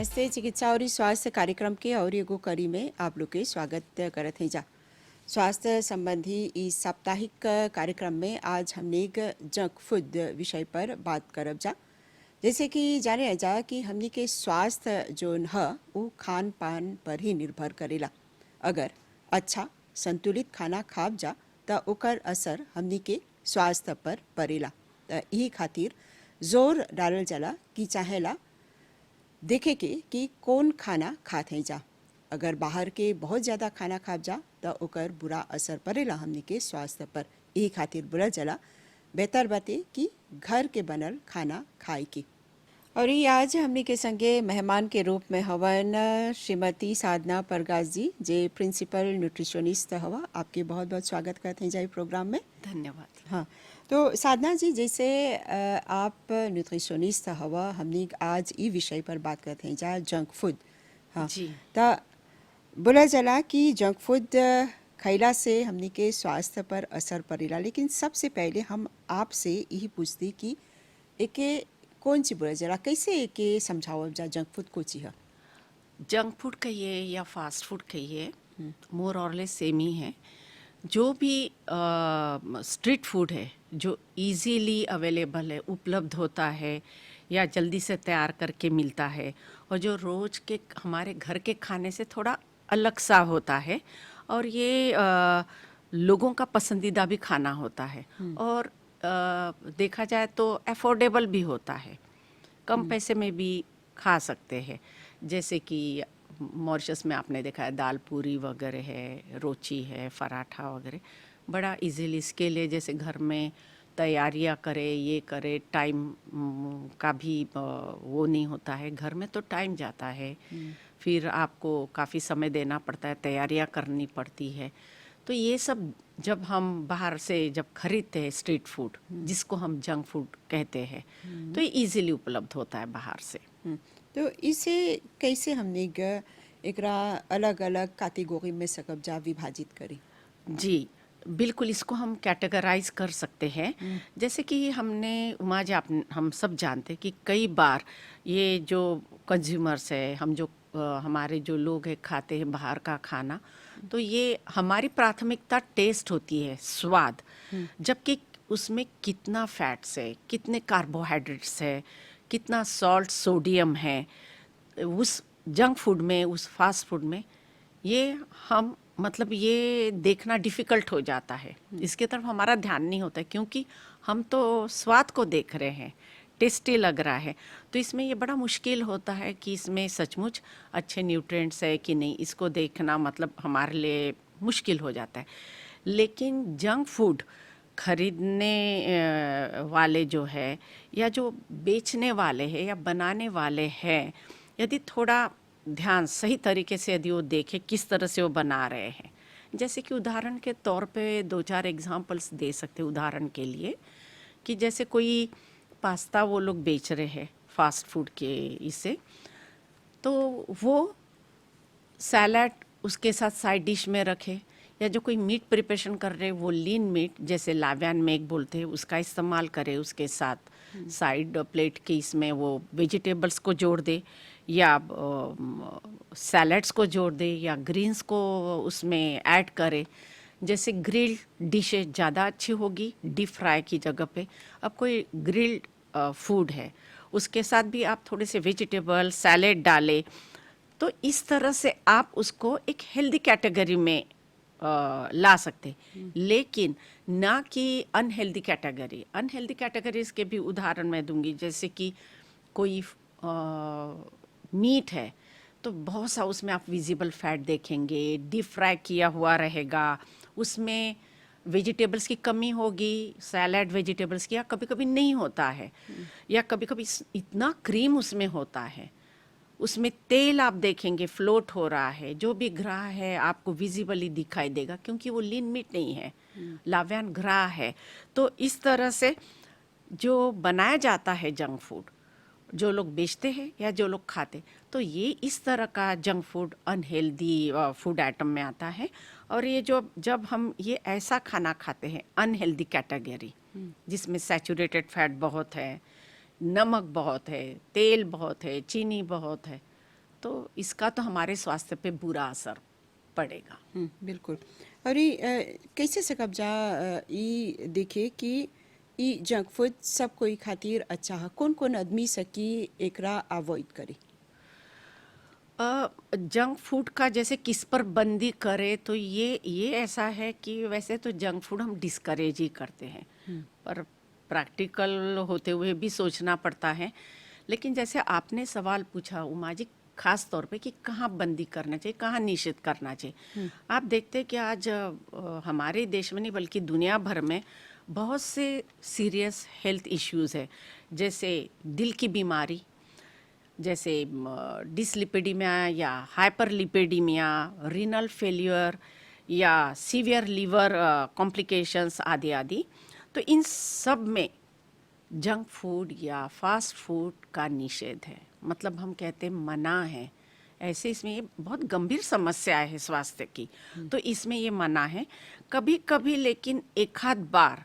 नमस्ते। चिकित्सा और स्वास्थ्य कार्यक्रम के और एगो कड़ी में आप लोग के स्वागत करत हैं जा। स्वास्थ्य संबंधी इस साप्ताहिक कार्यक्रम में आज हमने एक जंक फूड विषय पर बात करब जा। जैसे कि जाने जा कि हमने के स्वास्थ्य जोन है वो खान पान पर ही निर्भर करेला। अगर अच्छा संतुलित खाना खाब जा तो ओकर असर हमने के स्वास्थ्य पर पड़ेला। तो यही खातिर जोर डालल जाला कि चाहेला देखे के कि कौन खाना खात हैं जा। अगर बाहर के बहुत ज़्यादा खाना खाब जा तो ओकर बुरा असर पड़ेला हमने के स्वास्थ्य पर। यही खातिर बोला जला बेहतर बाते कि घर के बनल खाना खाए के। और ये आज हमने के संगे मेहमान के रूप में हवन श्रीमती साधना परगास जी, जे प्रिंसिपल न्यूट्रिशनिस्ट हवा। आपके बहुत बहुत स्वागत करते हैं जाए प्रोग्राम में। धन्यवाद। हाँ, तो साधना जी, जैसे आप न्यूट्रिशनिस्ट हवा, हमने आज ये विषय पर बात करते हैं जा जंक फूड। हाँ जी। तो बोला चला कि जंक फूड खैला से हमने के स्वास्थ्य पर असर पड़ेला, लेकिन सबसे पहले हम आपसे यही पूछती कि एके कौन सी बोला जला, कैसे एके समझाओ जा जंक फूड को ची है? जंक फूड कहिए या फास्ट फूड कहिए, मोर और लेस सेम ही है। जो भी स्ट्रीट फूड है, जो इजीली अवेलेबल है, उपलब्ध होता है या जल्दी से तैयार करके मिलता है, और जो रोज के हमारे घर के खाने से थोड़ा अलग सा होता है, और ये लोगों का पसंदीदा भी खाना होता है, और देखा जाए तो अफोर्डेबल भी होता है, कम पैसे में भी खा सकते हैं। जैसे कि मॉरिशस में आपने देखा है दाल पूरी वगैरह है, रोची है, पराठा वगैरह, बड़ा इजीली इसके लिए जैसे घर में तैयारियां करे, ये करे, टाइम का भी वो नहीं होता है। घर में तो टाइम जाता है, फिर आपको काफ़ी समय देना पड़ता है, तैयारियां करनी पड़ती है। तो ये सब जब हम बाहर से जब खरीदते हैं स्ट्रीट फूड, जिसको हम जंक फूड कहते हैं, तो ये इजीली उपलब्ध होता है बाहर से। तो इसे कैसे हमने एकरा अलग अलग कैटेगरी में सकब जा विभाजित करी? जी, बिल्कुल, इसको हम कैटेगराइज कर सकते हैं। जैसे कि हमने उमा जी, हम सब जानते हैं कि कई बार ये जो कंज्यूमर्स है, हम जो हमारे जो लोग हैं खाते हैं बाहर का खाना, तो ये हमारी प्राथमिकता टेस्ट होती है, स्वाद, जबकि उसमें कितना फैट्स है, कितने कार्बोहाइड्रेट्स है, कितना सॉल्ट सोडियम है उस जंक फूड में, उस फास्ट फूड में, ये हम मतलब ये देखना डिफ़िकल्ट हो जाता है। इसके तरफ हमारा ध्यान नहीं होता है, क्योंकि हम तो स्वाद को देख रहे हैं, टेस्टी लग रहा है। तो इसमें ये बड़ा मुश्किल होता है कि इसमें सचमुच अच्छे न्यूट्रिएंट्स है कि नहीं, इसको देखना मतलब हमारे लिए मुश्किल हो जाता है। लेकिन जंक फूड खरीदने वाले जो है, या जो बेचने वाले हैं या बनाने वाले हैं, यदि थोड़ा ध्यान सही तरीके से यदि वो देखे किस तरह से वो बना रहे हैं, जैसे कि उदाहरण के तौर पे दो चार एग्जांपल्स दे सकते हैं। उदाहरण के लिए कि जैसे कोई पास्ता वो लोग बेच रहे हैं फास्ट फूड के इसे, तो वो सैलड उसके साथ साइड डिश में रखे, या जो कोई मीट प्रिपरेशन कर रहे वो लीन मीट जैसे लाव्यान मेक बोलते हैं उसका इस्तेमाल करे, उसके साथ साइड प्लेट के इसमें वो वेजिटेबल्स को जोड़ दे, या सैलड्स को जोड़ दे, या ग्रीन्स को उसमें ऐड करे। जैसे ग्रिल्ड डिशेज ज़्यादा अच्छी होगी डीप फ्राई की जगह पे। अब कोई ग्रिल्ड फूड है, उसके साथ भी आप थोड़े से वेजिटेबल सैलेड डालें, तो इस तरह से आप उसको एक हेल्दी कैटेगरी में ला सकते, लेकिन ना कि अनहेल्दी कैटेगरी। अनहेल्दी कैटेगरीज के भी उदाहरण मैं दूंगी। जैसे कि कोई मीट है, तो बहुत सा उसमें आप विजिबल फैट देखेंगे, डीप फ्राई किया हुआ रहेगा, उसमें वेजिटेबल्स की कमी होगी, सैलड वेजिटेबल्स की, या कभी कभी नहीं होता है, या कभी कभी इतना क्रीम उसमें होता है, उसमें तेल आप देखेंगे फ्लोट हो रहा है, जो भी ग्राह है आपको विजिबली दिखाई देगा, क्योंकि वो लीन मीट नहीं है, लाव्यान ग्राह है। तो इस तरह से जो बनाया जाता है जंक फूड, जो लोग बेचते हैं या जो लोग खाते, तो ये इस तरह का junk food unhealthy food item में आता है। और ये जो जब हम ये ऐसा खाना खाते हैं अनहेल्दी कैटेगरी, जिसमें सैचुरेटेड फैट बहुत है, नमक बहुत है, तेल बहुत है, चीनी बहुत है, तो इसका तो हमारे स्वास्थ्य पे बुरा असर पड़ेगा। बिल्कुल। और ई कैसे सकब जा ई देखे कि ई जंक फूड सब कोई खातिर अच्छा है, कौन कौन आदमी सकी एकरा अवॉइड करे? जंक फूड का जैसे किस पर बंदी करे, तो ये ऐसा है कि वैसे तो जंक फूड हम डिस्करेज ही करते हैं, पर प्रैक्टिकल होते हुए भी सोचना पड़ता है। लेकिन जैसे आपने सवाल पूछा उमा जी, खास तौर पे कि कहाँ बंदी करना चाहिए, कहाँ निषेध करना चाहिए। आप देखते हैं कि आज हमारे देश में नहीं बल्कि दुनिया भर में बहुत से सीरियस हेल्थ इश्यूज है, जैसे दिल की बीमारी, जैसे डिसलिपिडीमिया या हाइपरलिपिडीमिया, रीनल फेल्यूर या सीवियर लीवर कॉम्प्लिकेशंस आदि आदि। तो इन सब में जंक फूड या फास्ट फूड का निषेध है, मतलब हम कहते हैं मना है। ऐसे इसमें ये बहुत गंभीर समस्या है स्वास्थ्य की, तो इसमें ये मना है। कभी कभी लेकिन एक आध बार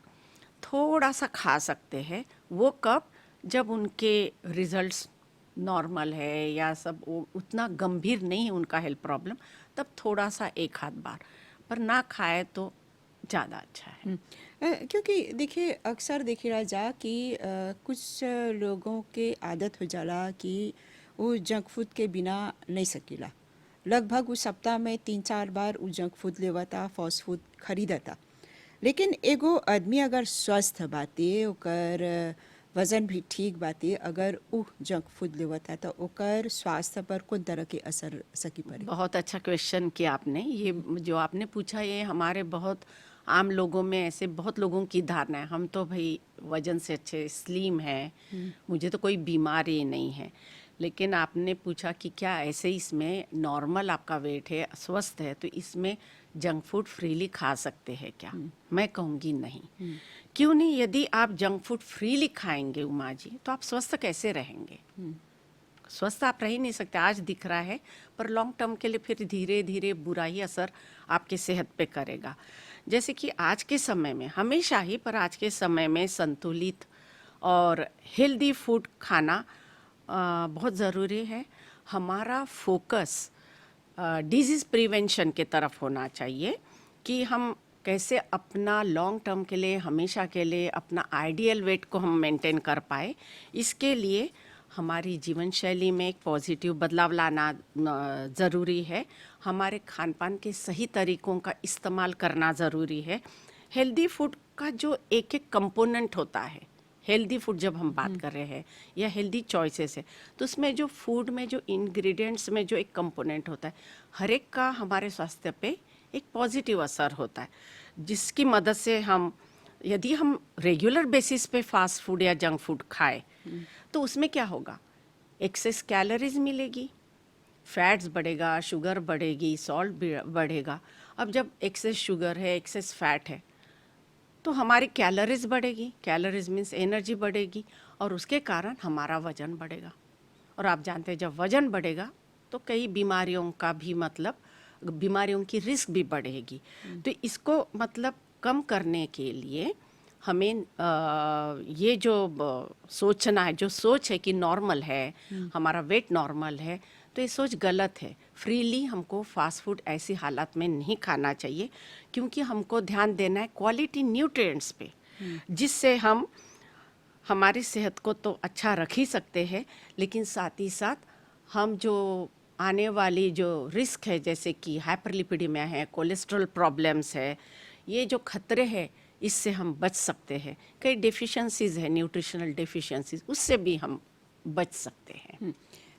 थोड़ा सा खा सकते हैं। वो कब? जब उनके रिजल्ट्स नॉर्मल है या सब उतना गंभीर नहीं है उनका हेल्थ प्रॉब्लम, तब थोड़ा सा एक आध बार, पर ना खाए तो ज़्यादा अच्छा है। क्योंकि देखिए अक्सर देखिला जा कि कुछ लोगों के आदत हो जाला कि वो जंक फूड के बिना नहीं सकीला, लगभग उस सप्ताह में 3-4 बार वो जंक फूड लेवता, फास्ट फूड खरीदता। लेकिन एगो आदमी अगर स्वस्थ बाटे, ओकर वजन भी ठीक बाटे, अगर उ जंक फूड लेवता तो ओकर स्वास्थ्य पर कौन तरह के असर सकी पड़े? बहुत अच्छा क्वेश्चन किया आपने। ये जो आपने पूछा ये हमारे बहुत आम लोगों में, ऐसे बहुत लोगों की धारणा है, हम तो भाई वजन से अच्छे स्लिम है, मुझे तो कोई बीमारी नहीं है। लेकिन आपने पूछा कि क्या ऐसे इसमें नॉर्मल आपका वेट है, स्वस्थ है, तो इसमें जंक फूड फ्रीली खा सकते हैं क्या? मैं कहूँगी नहीं। क्यों नहीं? यदि आप जंक फूड फ्रीली खाएंगे उमा जी, तो आप स्वस्थ कैसे रहेंगे? स्वस्थ आप रह ही नहीं सकते। आज दिख रहा है, पर लॉन्ग टर्म के लिए फिर धीरे धीरे बुरा ही असर आपके सेहत पे करेगा। जैसे कि आज के समय में, हमेशा ही, पर आज के समय में संतुलित और हेल्दी फूड खाना बहुत ज़रूरी है। हमारा फोकस डिजीज़ प्रिवेंशन के तरफ होना चाहिए कि हम कैसे अपना लॉन्ग टर्म के लिए, हमेशा के लिए अपना आइडियल वेट को हम मेंटेन कर पाए। इसके लिए हमारी जीवन शैली में एक पॉजिटिव बदलाव लाना ज़रूरी है। हमारे खान पान के सही तरीकों का इस्तेमाल करना ज़रूरी है। हेल्दी फूड का जो एक एक कंपोनेंट होता है, हेल्दी फूड जब हम बात कर रहे हैं या हेल्दी चॉइसेस है, तो उसमें जो फूड में जो इंग्रेडिएंट्स में जो एक कंपोनेंट होता है, हर एक का हमारे स्वास्थ्य पे एक पॉजिटिव असर होता है, जिसकी मदद से हम, यदि हम रेगुलर बेसिस पे फास्ट फूड या जंक फूड खाएं, तो उसमें क्या होगा? एक्सेस कैलोरीज मिलेगी, फैट्स बढ़ेगा, शुगर बढ़ेगी, सॉल्ट बढ़ेगा। अब जब एक्सेस शुगर है, एक्सेस फैट है, तो हमारी कैलोरीज बढ़ेगी, कैलोरीज मीन्स एनर्जी बढ़ेगी, और उसके कारण हमारा वजन बढ़ेगा। और आप जानते हैं जब वजन बढ़ेगा तो कई बीमारियों का भी, मतलब बीमारियों की रिस्क भी बढ़ेगी। तो इसको मतलब कम करने के लिए हमें ये जो सोचना है, जो सोच है कि नॉर्मल है, हमारा वेट नॉर्मल है, तो ये सोच गलत है। फ्रीली हमको फास्ट फूड ऐसी हालत में नहीं खाना चाहिए, क्योंकि हमको ध्यान देना है क्वालिटी न्यूट्रिएंट्स पे, जिससे हम हमारी सेहत को तो अच्छा रख ही सकते हैं, लेकिन साथ ही साथ हम जो आने वाली जो रिस्क है, जैसे कि हाइपरलिपिडीमिया है, कोलेस्ट्रॉल प्रॉब्लम्स है, ये जो खतरे हैं, इससे हम बच सकते हैं। कई डेफिशिएंसीज है, न्यूट्रिशनल डेफिशिएंसीज, उससे भी हम बच सकते हैं।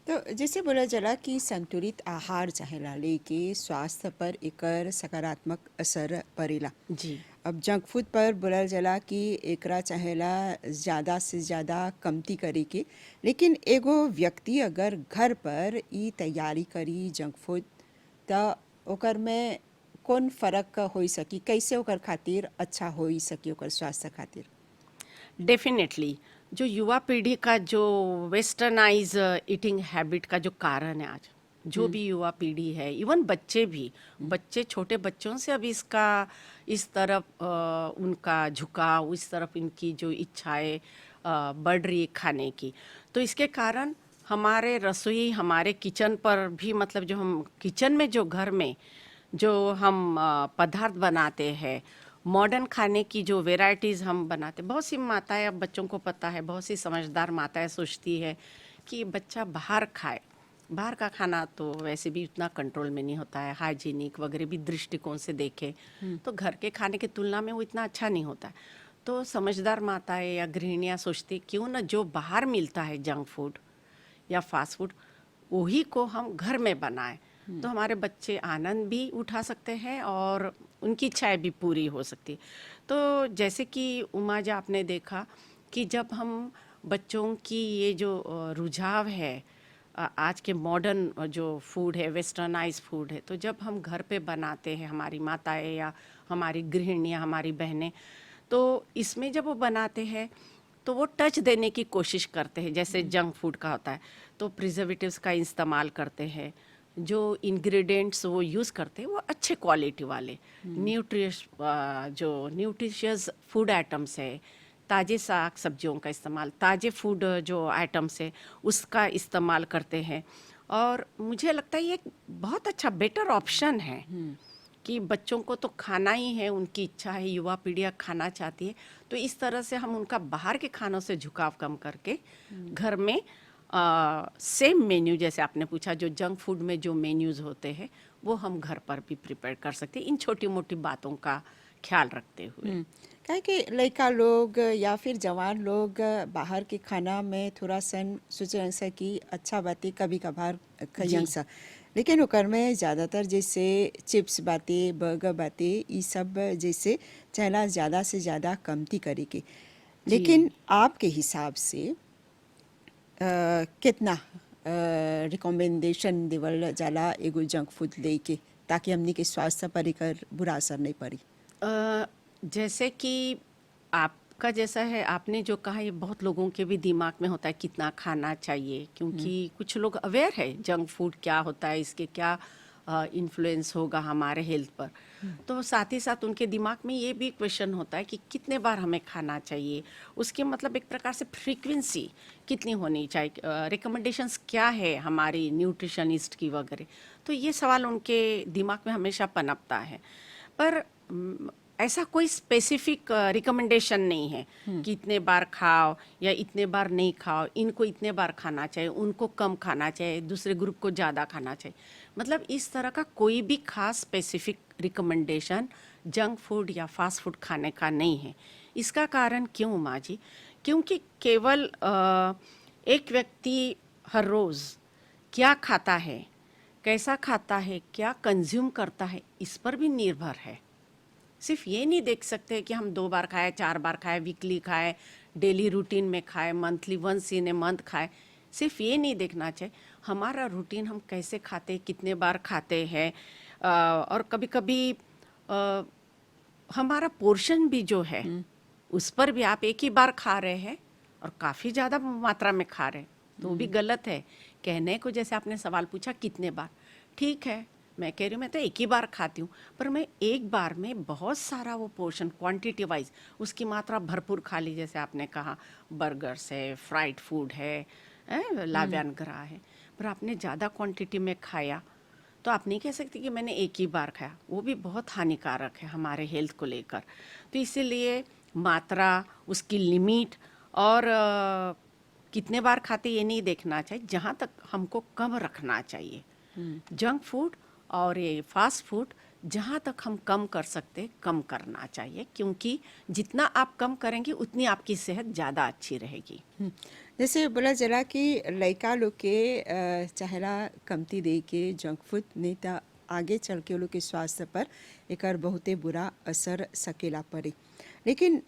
तो जैसे बोला जला कि संतुलित आहार चाहेला लेके स्वास्थ्य पर एकर सकारात्मक असर पड़ेला। जी। अब जंक फूड पर बोलल जला कि एकरा चाहेला ज़्यादा से ज़्यादा कमती करे के, लेकिन एगो व्यक्ति अगर घर पर ई तैयारी करी जंक फूड, त ओकर में कौन फ़र्क होई सकी, कैसे ओकर खातिर अच्छा होई सकी ओकर स्वास्थ्य खातिर? डेफिनेटली जो युवा पीढ़ी का जो वेस्टर्नाइज ईटिंग हैबिट का जो कारण है, आज जो भी युवा पीढ़ी है, इवन बच्चे भी, बच्चे, छोटे बच्चों से अभी इसका, इस तरफ उनका झुकाव, इस तरफ इनकी जो इच्छाएं बढ़ रही है खाने की, तो इसके कारण हमारे रसोई हमारे किचन पर भी मतलब जो हम किचन में जो घर में जो हम पदार्थ बनाते हैं, मॉडर्न खाने की जो वेराइटीज़ हम बनाते, बहुत सी माताएं, अब बच्चों को पता है, बहुत सी समझदार माताएं सोचती है कि बच्चा बाहर खाए। बाहर का खाना तो वैसे भी उतना कंट्रोल में नहीं होता है, हाइजीनिक वगैरह भी दृष्टिकोण से देखें तो घर के खाने की तुलना में वो इतना अच्छा नहीं होता है। तो समझदार माताएं या गृहिणियाँ सोचती क्यों ना जो बाहर मिलता है जंक फूड या फास्ट फूड वही को हम घर में बनाएं, तो हमारे बच्चे आनंद भी उठा सकते हैं और उनकी इच्छाएं भी पूरी हो सकती है। तो जैसे कि उमा जी आपने देखा कि जब हम बच्चों की ये जो रुझाव है आज के मॉडर्न जो फूड है, वेस्टर्नाइज फूड है, तो जब हम घर पे बनाते हैं, हमारी माताएं या हमारी गृहिणियाँ, हमारी बहनें, तो इसमें जब वो बनाते हैं तो वो टच देने की कोशिश करते हैं। जैसे जंक फूड का होता है तो प्रिजर्वेटिव्स का इस्तेमाल करते हैं, जो इंग्रेडिएंट्स वो यूज़ करते हैं वो अच्छे क्वालिटी वाले न्यूट्रिशियस फूड आइटम्स है, ताज़े साग सब्जियों का इस्तेमाल, ताज़े फूड जो आइटम्स है उसका इस्तेमाल करते हैं। और मुझे लगता है ये एक बहुत अच्छा बेटर ऑप्शन है कि बच्चों को तो खाना ही है, उनकी इच्छा है, युवा पीढ़ियाँ खाना चाहती है, तो इस तरह से हम उनका बाहर के खानों से झुकाव कम करके घर में सेम मेन्यू, जैसे आपने पूछा जो जंक फूड में जो मेन्यूज़ होते हैं वो हम घर पर भी प्रिपेयर कर सकते हैं, इन छोटी मोटी बातों का ख्याल रखते हुए। काहे कि लड़का लोग या फिर जवान लोग बाहर के खाना में थोड़ा सन सोचें सा कि अच्छा बातें कभी कभार खइयन सा, लेकिन ओकर में ज़्यादातर जैसे चिप्स बातें, बर्गर बातें, ये सब जैसे चहला ज़्यादा से ज़्यादा कमती करे के। जी लेकिन आपके हिसाब से कितना रिकमेंडेशन देवल जाला एगो जंक फूड लेके, ताकि हमनी के स्वास्थ्य पर एकर बुरा असर नहीं पड़ी? जैसे कि आपका जैसा है, आपने जो कहा ये बहुत लोगों के भी दिमाग में होता है कितना खाना चाहिए, क्योंकि कुछ लोग अवेयर है जंक फूड क्या होता है, इसके क्या इन्फ्लुएंस होगा हमारे हेल्थ पर। तो साथ ही साथ उनके दिमाग में ये भी क्वेश्चन होता है कि कितने बार हमें खाना चाहिए, उसके मतलब एक प्रकार से फ्रीक्वेंसी कितनी होनी चाहिए, रिकमेंडेशंस क्या है हमारी न्यूट्रिशनिस्ट की वगैरह। तो ये सवाल उनके दिमाग में हमेशा पनपता है। पर ऐसा कोई स्पेसिफिक रिकमेंडेशन नहीं है कि इतने बार खाओ या इतने बार नहीं खाओ, इनको इतने बार खाना चाहिए, उनको कम खाना चाहिए, दूसरे ग्रुप को ज़्यादा खाना चाहिए। मतलब इस तरह का कोई भी खास स्पेसिफिक रिकमेंडेशन जंक फूड या फास्ट फूड खाने का नहीं है। इसका कारण क्यों माँ जी? क्योंकि केवल एक व्यक्ति हर रोज़ क्या खाता है, कैसा खाता है, क्या कंज्यूम करता है, इस पर भी निर्भर है। सिर्फ ये नहीं देख सकते कि हम 2 बार खाए, 4 बार खाए, वीकली खाए, डेली रूटीन में खाए, monthly once in a month खाए, सिर्फ ये नहीं देखना चाहिए हमारा रूटीन हम कैसे खाते, कितने बार खाते हैं। और कभी कभी हमारा पोर्शन भी जो है उस पर भी आप एक ही बार खा रहे हैं और काफ़ी ज़्यादा मात्रा में खा रहे हैं, तो वो भी गलत है। कहने को जैसे आपने सवाल पूछा कितने बार, ठीक है, मैं कह रही हूँ मैं तो एक ही बार खाती हूँ, पर मैं एक बार में बहुत सारा वो पोर्शन क्वांटिटी वाइज उसकी मात्रा भरपूर खा ली। जैसे आपने कहा बर्गर्स है, फ्राइड फूड है, लाव्यान ग्राह है, पर आपने ज़्यादा क्वांटिटी में खाया तो आप नहीं कह सकते कि मैंने एक ही बार खाया, वो भी बहुत हानिकारक है हमारे हेल्थ को लेकर। तो इसीलिए मात्रा, उसकी लिमिट और कितने बार खाते ये नहीं देखना चाहिए, जहाँ तक हमको कम रखना चाहिए। जंक फूड और ये फास्ट फूड जहाँ तक हम कम कर सकते कम करना चाहिए, क्योंकि जितना आप कम करेंगे उतनी आपकी सेहत ज़्यादा अच्छी रहेगी। जैसे बोला जला कि लड़का लोग के चेहरा कमती दे के जंक फूड नहीं तो आगे चल के वो लोग के स्वास्थ्य पर एकर बहुते बुरा असर सकेला पड़े। लेकिन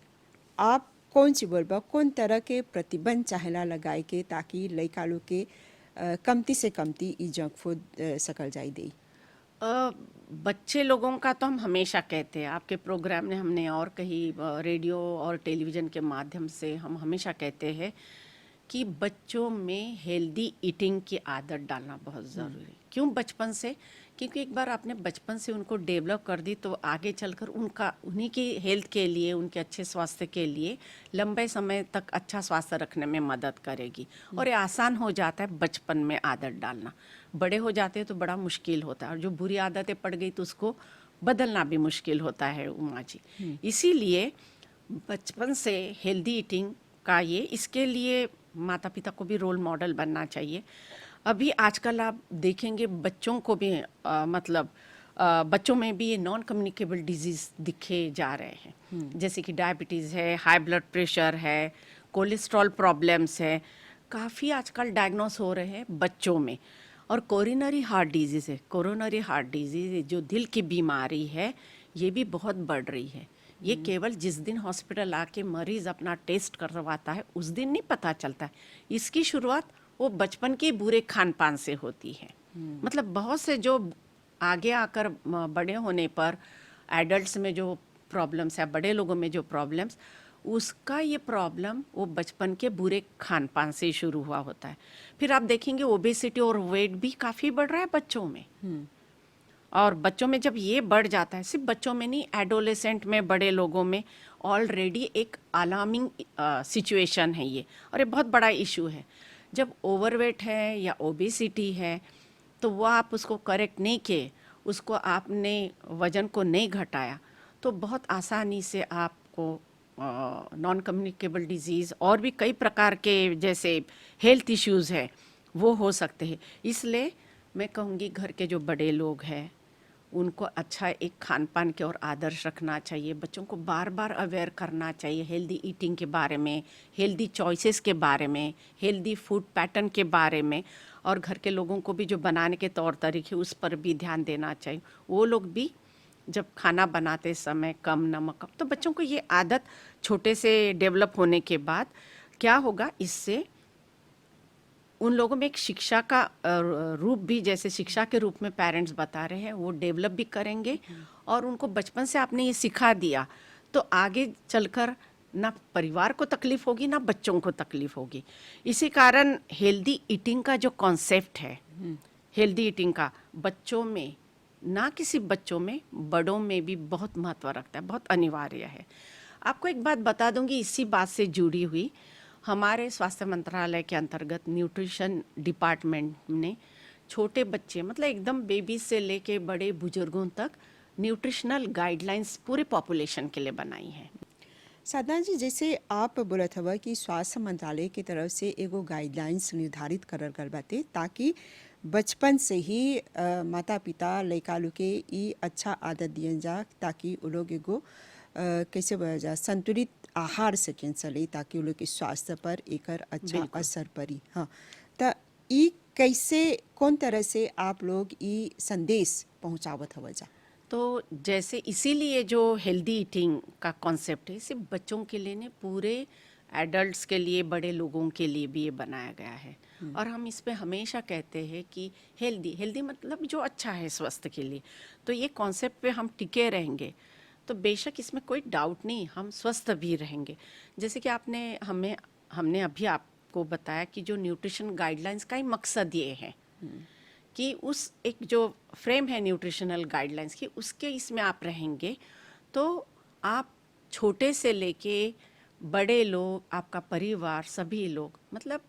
आप कौन सी बोलबा, कौन तरह के प्रतिबंध चाहेला लगाए के ताकि लड़का लोग के कमती से कमती ई जंक फूड सकल जाई दे? बच्चे लोगों का तो हम हमेशा कहते हैं, आपके प्रोग्राम ने हमने और कहीं रेडियो और टेलीविज़न के माध्यम से हम हमेशा कहते हैं कि बच्चों में हेल्दी ईटिंग की आदत डालना बहुत ज़रूरी है। क्यों बचपन से? क्योंकि एक बार आपने बचपन से उनको डेवलप कर दी तो आगे चलकर उनका उन्हीं की हेल्थ के लिए, उनके अच्छे स्वास्थ्य के लिए लंबे समय तक अच्छा स्वास्थ्य रखने में मदद करेगी। और ये आसान हो जाता है बचपन में आदत डालना। बड़े हो जाते हैं तो बड़ा मुश्किल होता है, और जो बुरी आदतें पड़ गई तो उसको बदलना भी मुश्किल होता है उमा जी। इसीलिए बचपन से हेल्दी ईटिंग का इसके लिए माता पिता को भी रोल मॉडल बनना चाहिए। अभी आजकल आप देखेंगे बच्चों को भी बच्चों में भी ये नॉन कम्युनिकेबल डिजीज दिखे जा रहे हैं, जैसे कि डायबिटीज़ है, हाई ब्लड प्रेशर है, कोलेस्ट्रॉल प्रॉब्लम्स है, काफ़ी आजकल डायग्नोस हो रहे हैं बच्चों में। और कोरोनरी हार्ट डिजीज़ है, कोरोनरी हार्ट डिजीज़ जो दिल की बीमारी है, ये भी बहुत बढ़ रही है। ये केवल जिस दिन हॉस्पिटल आके मरीज अपना टेस्ट करवाता है उस दिन नहीं पता चलता है। इसकी शुरुआत वो बचपन के बुरे खान पान से होती है। मतलब बहुत से जो आगे आकर बड़े होने पर एडल्ट्स में जो प्रॉब्लम्स है, बड़े लोगों में जो प्रॉब्लम्स, उसका ये प्रॉब्लम वो बचपन के बुरे खान पान से ही शुरू हुआ होता है। फिर आप देखेंगे ओबेसिटी और वेट भी काफ़ी बढ़ रहा है बच्चों में। और बच्चों में जब ये बढ़ जाता है, सिर्फ बच्चों में नहीं, एडोलेसेंट में, बड़े लोगों में ऑलरेडी एक अलार्मिंग सिचुएशन है ये, और ये बहुत बड़ा इशू है। जब ओवरवेट है या ओबेसिटी है तो वो आप उसको करेक्ट नहीं किए, उसको आपने वजन को नहीं घटाया, तो बहुत आसानी से आपको नॉन कम्युनिकेबल डिजीज़ और भी कई प्रकार के जैसे हेल्थ इश्यूज़ है वो हो सकते हैं। इसलिए मैं कहूँगी घर के जो बड़े लोग हैं उनको अच्छा एक खान पान के और आदर्श रखना चाहिए। बच्चों को बार बार अवेयर करना चाहिए हेल्दी ईटिंग के बारे में, हेल्दी चॉइसेस के बारे में, हेल्दी फूड पैटर्न के बारे में, और घर के लोगों को भी जो बनाने के तौर तरीके उस पर भी ध्यान देना चाहिए। वो लोग भी जब खाना बनाते समय कम नमक, तो बच्चों को ये आदत छोटे से डेवलप होने के बाद क्या होगा, इससे उन लोगों में एक शिक्षा का रूप भी, जैसे शिक्षा के रूप में पेरेंट्स बता रहे हैं, वो डेवलप भी करेंगे। और उनको बचपन से आपने ये सिखा दिया तो आगे चलकर ना परिवार को तकलीफ होगी ना बच्चों को तकलीफ होगी। इसी कारण हेल्दी ईटिंग का जो कॉन्सेप्ट है, हेल्दी ईटिंग का बच्चों में, ना किसी बच्चों में, बड़ों में भी बहुत महत्व रखता है, बहुत अनिवार्य है। आपको एक बात बता दूंगी इसी बात से जुड़ी हुई, हमारे स्वास्थ्य मंत्रालय के अंतर्गत न्यूट्रिशन डिपार्टमेंट ने छोटे बच्चे, मतलब एकदम बेबी से लेके बड़े बुजुर्गों तक न्यूट्रिशनल गाइडलाइंस पूरे पॉपुलेशन के लिए बनाई है। साधना जी, जैसे आप बोलत हवा कि स्वास्थ्य मंत्रालय की तरफ से एगो गाइडलाइंस निर्धारित करल गल बाटे ताकि बचपन से ही माता पिता लइका लोग के ई अच्छा आदत दियन जा, ताकि वो लोग एगो कैसे बोला जा संतुलित आहार सकें चले, ताकि वो लोग के स्वास्थ्य पर एकर अच्छा बिल्कुल। असर पड़ी। हाँ, त ई कैसे, कौन तरह से आप लोग ई संदेश पहुँचावत हवा जा? तो जैसे इसीलिए जो हेल्दी ईटिंग का कॉन्सेप्ट है सिर्फ बच्चों के लिए नहीं, पूरे एडल्ट्स के लिए, बड़े लोगों के लिए भी ये बनाया गया है। और हम इस पे हमेशा कहते हैं कि हेल्दी, हेल्दी मतलब जो अच्छा है स्वास्थ्य के लिए। तो ये कॉन्सेप्ट पे हम टिके रहेंगे तो बेशक इसमें कोई डाउट नहीं, हम स्वस्थ भी रहेंगे। जैसे कि हमने अभी आपको बताया कि जो न्यूट्रिशन गाइडलाइंस का ही मकसद ये है कि उस एक जो फ्रेम है न्यूट्रिशनल गाइडलाइंस की, उसके इसमें आप रहेंगे तो आप छोटे से लेके बड़े लोग, आपका परिवार, सभी लोग, मतलब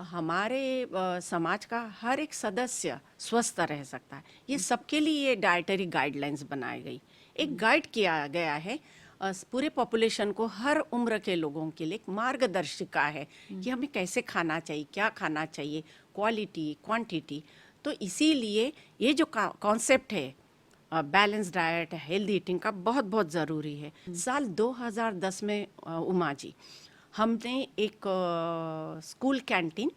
हमारे समाज का हर एक सदस्य स्वस्थ रह सकता है। ये सबके लिए ये डाइटरी गाइडलाइंस बनाई गई, एक गाइड किया गया है पूरे पॉपुलेशन को, हर उम्र के लोगों के लिए एक मार्गदर्शिका है कि हमें कैसे खाना चाहिए, क्या खाना चाहिए, क्वालिटी, क्वांटिटी। तो इसीलिए ये जो कॉन्सेप्ट है बैलेंस डाइट, हेल्दी ईटिंग का बहुत बहुत ज़रूरी है। साल 2010 में उमा जी, हमने एक स्कूल कैंटीन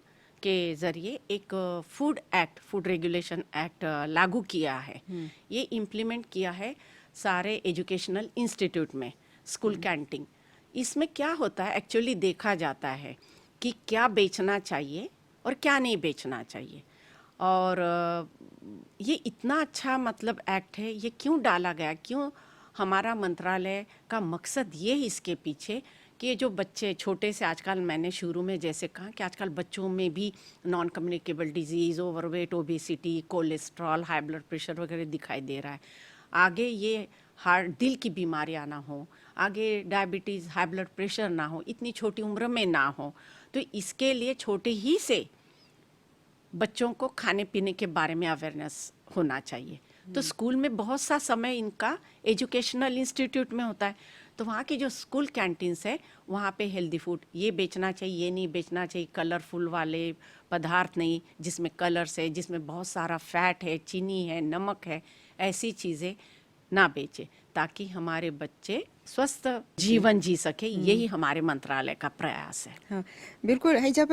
के ज़रिए एक फूड रेगुलेशन एक्ट लागू किया है। ये इम्प्लीमेंट किया है सारे एजुकेशनल इंस्टीट्यूट में, स्कूल कैंटीन। इसमें क्या होता है, एक्चुअली देखा जाता है कि क्या बेचना चाहिए और क्या नहीं बेचना चाहिए। और ये इतना अच्छा मतलब एक्ट है, ये क्यों डाला गया, क्यों हमारा मंत्रालय का मकसद ये है इसके पीछे कि ये जो बच्चे छोटे से आजकल, मैंने शुरू में जैसे कहा कि आजकल बच्चों में भी non communicable disease, overweight, obesity, cholesterol, high blood pressure वगैरह दिखाई दे रहा है। आगे ये हार्ट, दिल की बीमारियां ना हो, आगे डायबिटीज़, हाई ब्लड प्रेशर ना हो, इतनी छोटी उम्र में ना हो। तो इसके लिए छोटे ही से बच्चों को खाने पीने के बारे में अवेयरनेस होना चाहिए। तो स्कूल में बहुत सा समय इनका एजुकेशनल इंस्टीट्यूट में होता है, तो वहाँ की जो स्कूल कैंटीन्स है वहाँ पे हेल्दी फूड ये बेचना चाहिए, ये नहीं बेचना चाहिए, कलरफुल वाले पदार्थ नहीं, जिसमें कलर्स है, जिसमें बहुत सारा फैट है, चीनी है, नमक है, ऐसी चीज़ें ना बेचे, ताकि हमारे बच्चे स्वस्थ जीवन जी सके। यही हमारे मंत्रालय का प्रयास है। हाँ, बिल्कुल। हैजा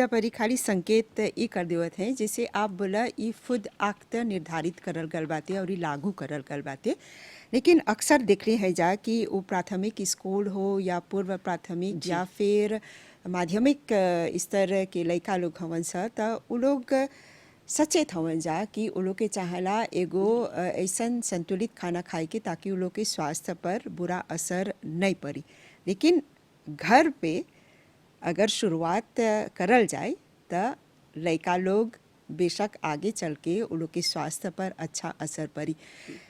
परी खाली संकेत ई कर देवत हैं, जैसे आप बोला ई फूड एक्ट निर्धारित करल गल बाटे और ई लागू करल गल बाटे, लेकिन अक्सर देखले हैजा कि वो प्राथमिक स्कूल हो या पूर्व प्राथमिक या फिर माध्यमिक स्तर के लइका लोग हवन सा, त उ लोग सचेत हवन जा कि उ लोग के चाहला एगो ऐसन संतुलित खाना खाए के ताकि उ लोग के स्वास्थ्य पर बुरा असर नहीं पड़ी। लेकिन घर पे अगर शुरुआत करल जाए त लइका लोग बेशक आगे चल के उ लोग के स्वास्थ्य पर अच्छा असर पड़ी।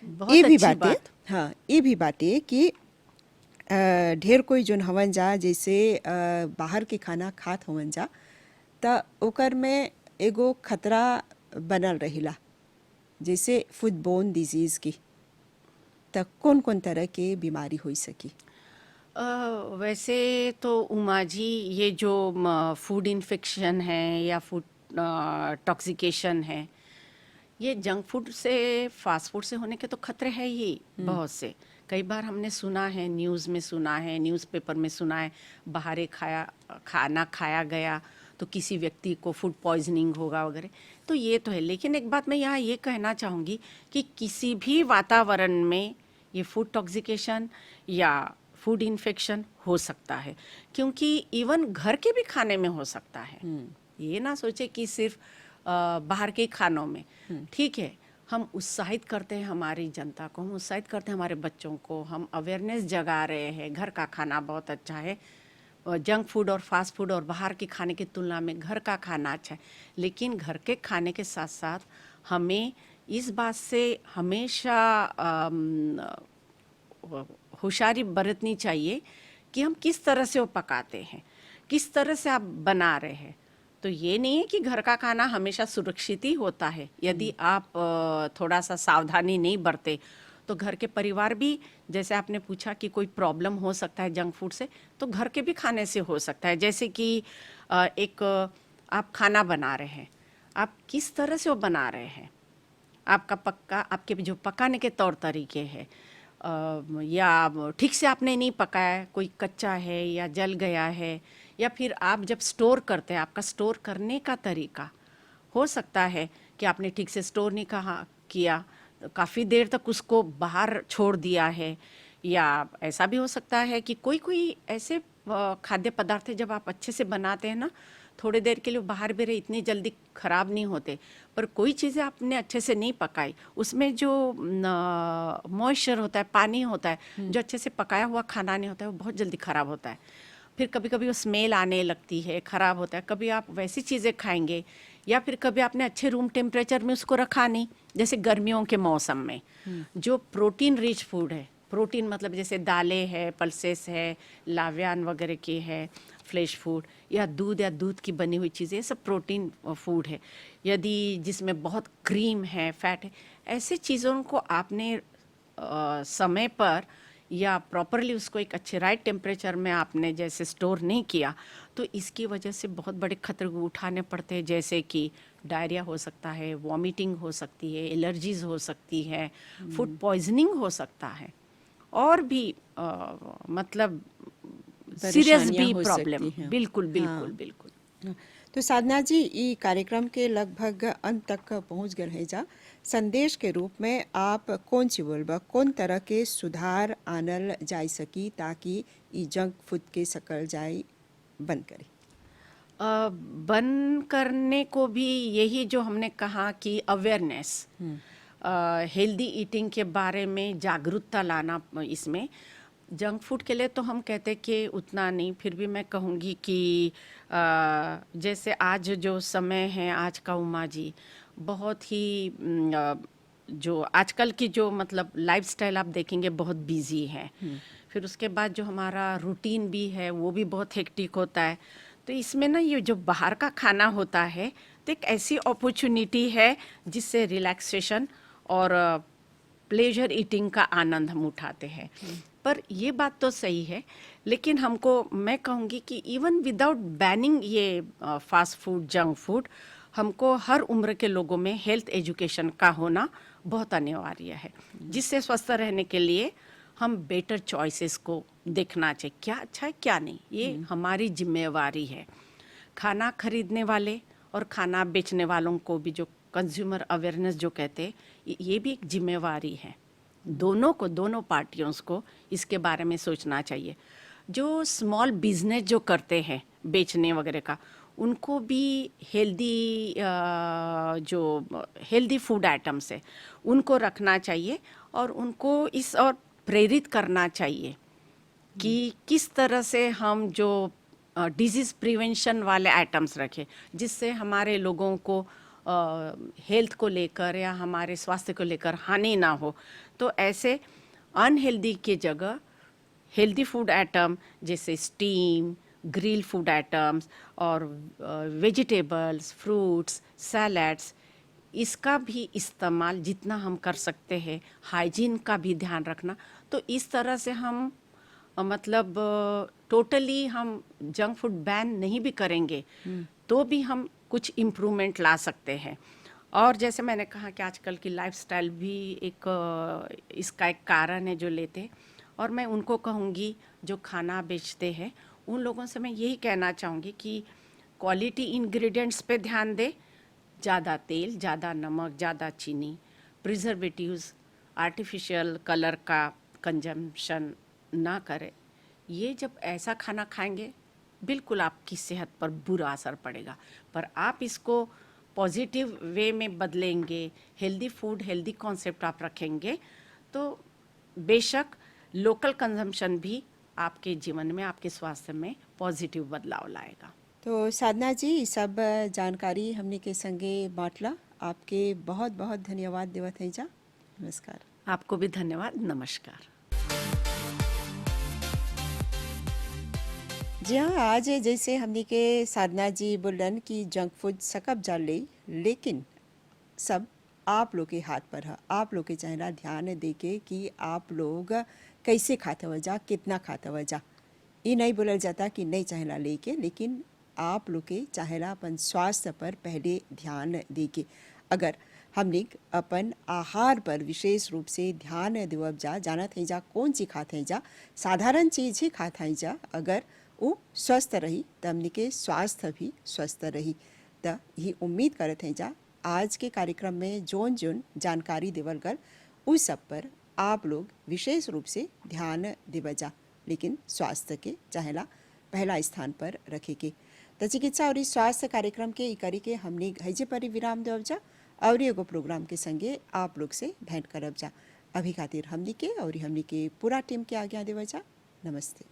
बहुत ये भी अच्छी बाटे, बात। हाँ, ये भी बाटे कि ढेर कोई जोन हवन जा जैसे बाहर के खाना खात हवन जा, त ओकर में एगो खतरा बनल रहिला, जैसे फूडबोर्न डिजीज़ की। त कौन कौन तरह के बीमारी हो सकी? वैसे तो उमा जी, ये जो फूड इन्फेक्शन है या फूड टॉक्सिकेशन है, ये जंक फूड से, फास्ट फूड से होने के तो खतरे हैं ही बहुत से। कई बार हमने सुना है, न्यूज़ में सुना है, न्यूज़पेपर में सुना है, बाहर खाना खाया गया तो किसी व्यक्ति को फूड पॉइजनिंग होगा वगैरह। तो ये तो है, लेकिन एक बात मैं यहाँ ये कहना चाहूँगी कि किसी भी वातावरण में ये फूड टॉक्सिकेशन या फूड इन्फेक्शन हो सकता है, क्योंकि इवन घर के भी खाने में हो सकता है। ये ना सोचे कि सिर्फ बाहर के खानों में। ठीक है, हम उत्साहित करते हैं हमारी जनता को, हम उत्साहित करते हैं हमारे बच्चों को, हम अवेयरनेस जगा रहे हैं, घर का खाना बहुत अच्छा है, जंक फूड और फास्ट फूड और बाहर के खाने की तुलना में घर का खाना अच्छा है। लेकिन घर के खाने के साथ साथ हमें इस बात से हमेशा होशियारी बरतनी चाहिए कि हम किस तरह से वो पकाते हैं, किस तरह से आप बना रहे हैं। तो ये नहीं है कि घर का खाना हमेशा सुरक्षित ही होता है। यदि आप थोड़ा सा सावधानी नहीं बरते तो घर के परिवार भी, जैसे आपने पूछा कि कोई प्रॉब्लम हो सकता है जंक फूड से, तो घर के भी खाने से हो सकता है। जैसे कि आप खाना बना रहे हैं, आप किस तरह से वो बना रहे हैं, आपके जो पकाने के तौर तरीके हैं, या ठीक से आपने नहीं पकाया, कोई कच्चा है या जल गया है, या फिर आप जब स्टोर करते हैं, आपका स्टोर करने का तरीका हो सकता है कि आपने ठीक से स्टोर नहीं किया, काफ़ी देर तक उसको बाहर छोड़ दिया है, या ऐसा भी हो सकता है कि कोई ऐसे खाद्य पदार्थ है जब आप अच्छे से बनाते हैं ना, थोड़ी देर के लिए बाहर भी रहे, इतनी जल्दी ख़राब नहीं होते। पर कोई चीज़ें आपने अच्छे से नहीं पकाई, उसमें जो मॉइस्चर होता है, पानी होता है, जो अच्छे से पकाया हुआ खाना नहीं होता है, वो बहुत जल्दी ख़राब होता है। फिर कभी कभी वो स्मेल आने लगती है, ख़राब होता है। कभी आप वैसी चीज़ें खाएंगे, या फिर कभी आपने अच्छे रूम टेम्परेचर में उसको रखा नहीं, जैसे गर्मियों के मौसम में जो प्रोटीन रिच फूड है, प्रोटीन मतलब जैसे दालें है, पल्सेस है, लाव्यान वगैरह की है, फ्लेश फूड, या दूध की बनी हुई चीज़ें, सब प्रोटीन फूड है। यदि जिसमें बहुत क्रीम है, फैट है, ऐसे चीज़ों को आपने समय पर या प्रॉपरली उसको एक अच्छे राइट टेम्परेचर में आपने जैसे स्टोर नहीं किया, तो इसकी वजह से बहुत बड़े खतरे उठाने पड़ते हैं, जैसे कि डायरिया हो सकता है, वॉमिटिंग हो सकती है, एलर्जीज हो सकती है, फूड पॉइजनिंग हो सकता है, और भी मतलब सीरियस परेशानियां भी हो प्रॉब्लम। सकती हैं। बिल्कुल बिल्कुल हाँ। बिल्कुल। हाँ, तो साधना जी, ई कार्यक्रम के लगभग अंत तक पहुंच गए हैं जा। संदेश के रूप में आप कौन सी बोलबा, कौन तरह के सुधार आनल जाय सकी ताकि ई जंक फूड के सकल जाय बंद करे? बंद करने को भी यही जो हमने कहा कि अवेयरनेस, हेल्दी ईटिंग के बारे में जागरूकता लाना इसमें, जंक फूड के लिए तो हम कहते कि उतना नहीं, फिर भी मैं कहूँगी कि जैसे आज जो समय है, आज का उमा जी बहुत ही जो आजकल की जो मतलब लाइफस्टाइल आप देखेंगे बहुत बिजी है। फिर उसके बाद जो हमारा रूटीन भी है वो भी बहुत हेक्टिक होता है। तो इसमें ना ये जो बाहर का खाना होता है तो एक ऐसी अपॉर्चुनिटी है जिससे रिलैक्सेशन और प्लेजर ईटिंग का आनंद हम उठाते हैं। पर ये बात तो सही है, लेकिन हमको मैं कहूँगी कि इवन विदाउट बैनिंग ये फास्ट फूड, जंक फूड, हमको हर उम्र के लोगों में हेल्थ एजुकेशन का होना बहुत अनिवार्य है, जिससे स्वस्थ रहने के लिए हम बेटर चॉइसेस को देखना चाहिए, क्या अच्छा है क्या नहीं, ये हमारी जिम्मेवारी है। खाना खरीदने वाले और खाना बेचने वालों को भी जो कंज्यूमर अवेयरनेस जो कहते हैं, ये भी एक जिम्मेवारी है। दोनों को, दोनों पार्टियों को इसके बारे में सोचना चाहिए। जो स्मॉल बिजनेस जो करते हैं बेचने वगैरह का, उनको भी हेल्दी जो हेल्दी फूड आइटम्स है उनको रखना चाहिए और उनको इस और प्रेरित करना चाहिए कि किस तरह से हम जो डिजीज़ प्रिवेंशन वाले आइटम्स रखें, जिससे हमारे लोगों को हेल्थ को लेकर या हमारे स्वास्थ्य को लेकर हानि ना हो। तो ऐसे अनहेल्दी के जगह हेल्दी फूड आइटम जैसे स्टीम, ग्रिल फूड आइटम्स और वेजिटेबल्स, फ्रूट्स, सैलड्स, इसका भी इस्तेमाल जितना हम कर सकते हैं, हाइजीन का भी ध्यान रखना। तो इस तरह से हम मतलब टोटली हम जंक फूड बैन नहीं भी करेंगे तो भी हम कुछ इम्प्रूवमेंट ला सकते हैं। और जैसे मैंने कहा कि आजकल की लाइफस्टाइल भी एक इसका एक कारण है जो लेते हैं। और मैं उनको कहूँगी जो खाना बेचते हैं उन लोगों से मैं यही कहना चाहूँगी कि क्वालिटी इंग्रेडिएंट्स पे ध्यान दें, ज़्यादा तेल, ज़्यादा नमक, ज़्यादा चीनी, प्रिजर्वेटिव्स, आर्टिफिशियल कलर का कंजम्पशन ना करें। ये जब ऐसा खाना खाएंगे बिल्कुल आपकी सेहत पर बुरा असर पड़ेगा। पर आप इसको पॉजिटिव वे में बदलेंगे, हेल्दी फूड, हेल्दी कॉन्सेप्ट आप रखेंगे, तो बेशक लोकल कंजम्पशन भी आपके जीवन में, आपके स्वास्थ्य में पॉजिटिव बदलाव लाएगा। तो साधना जी, ई सब जानकारी हमने के संगे बांटला, आपके बहुत बहुत धन्यवाद देवत हैं जा। नमस्कार। आपको भी धन्यवाद, नमस्कार। जी हाँ, आज जैसे हमने के साधना जी बोलन कि जंक फूड सकब जा ले, लेकिन सब आप लोग के हाथ पर है। आप लोग के चाहेला ध्यान दे के कि आप लोग कैसे खाते हुए जा, कितना खाते हुए जा। ये नहीं बोला जाता कि नहीं चाहेला लेके, लेकिन आप लोग के चाहेला अपन स्वास्थ्य पर पहले ध्यान दे के। अगर हमने अपन आहार पर विशेष रूप से ध्यान देवब जा, जानत है जा कौन सी खाते हैं जा, साधारण चीज़ ही खाते हैं जा, अगर वो स्वस्थ रही तो हमने के स्वास्थ्य भी स्वस्थ रही। तो यही उम्मीद करते हैं जा आज के कार्यक्रम में जोन जोन जानकारी देवल गल उस सब पर आप लोग विशेष रूप से ध्यान देव जा, लेकिन स्वास्थ्य के चाहेला पहला स्थान पर रखे के। तो चिकित्सा और स्वास्थ्य कार्यक्रम के करी के हमने हजे पर विराम देव जा और एगो प्रोग्राम के संगे आप लोग से भेंट करब जा। अभी खातिर हमने के और हमने के पूरा टीम के आज्ञा देव जा। नमस्ते।